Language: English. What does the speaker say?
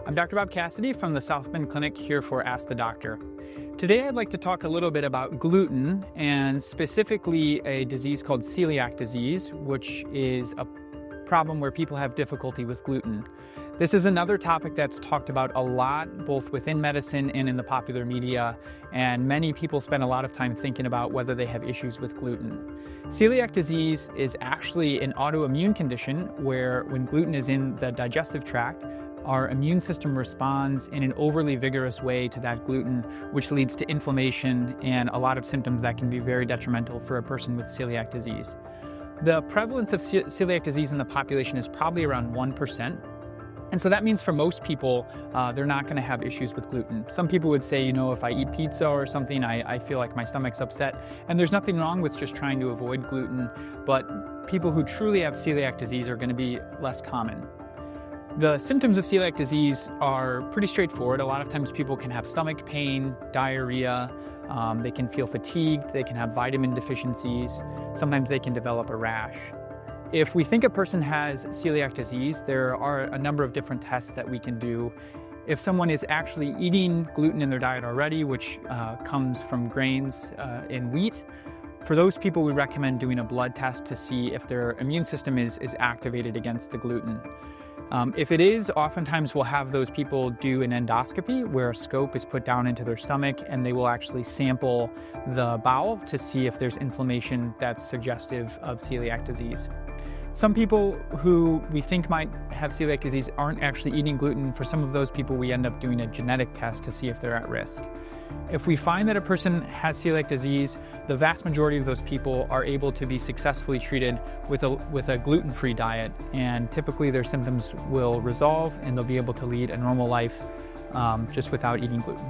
I'm Dr. Bob Cassidy from the South Bend Clinic here for Ask the Doctor. Today I'd like to talk a little bit about gluten and specifically a disease called celiac disease, which is a problem where people have difficulty with gluten. This is another topic that's talked about a lot, both within medicine and in the popular media, and many people spend a lot of time thinking about whether they have issues with gluten. Celiac disease is actually an autoimmune condition where when gluten is in the digestive tract, our immune system responds in an overly vigorous way to that gluten, which leads to inflammation and a lot of symptoms that can be very detrimental for a person with celiac disease. The prevalence of celiac disease in the population is probably around 1%. And so that means for most people, they're not going to have issues with gluten. Some people would say, if I eat pizza or something, I feel like my stomach's upset. And there's nothing wrong with just trying to avoid gluten, but people who truly have celiac disease are going to be less common. The symptoms of celiac disease are pretty straightforward. A lot of times people can have stomach pain, diarrhea, they can feel fatigued, they can have vitamin deficiencies, sometimes they can develop a rash. If we think a person has celiac disease, there are a number of different tests that we can do. If someone is actually eating gluten in their diet already, which comes from grains in wheat, for those people we recommend doing a blood test to see if their immune system is activated against the gluten. If it is, oftentimes we'll have those people do an endoscopy where a scope is put down into their stomach and they will actually sample the bowel to see if there's inflammation that's suggestive of celiac disease. Some people who we think might have celiac disease aren't actually eating gluten. For some of those people, we end up doing a genetic test to see if they're at risk. If we find that a person has celiac disease, the vast majority of those people are able to be successfully treated with a gluten-free diet, and typically their symptoms will resolve and they'll be able to lead a normal life just without eating gluten.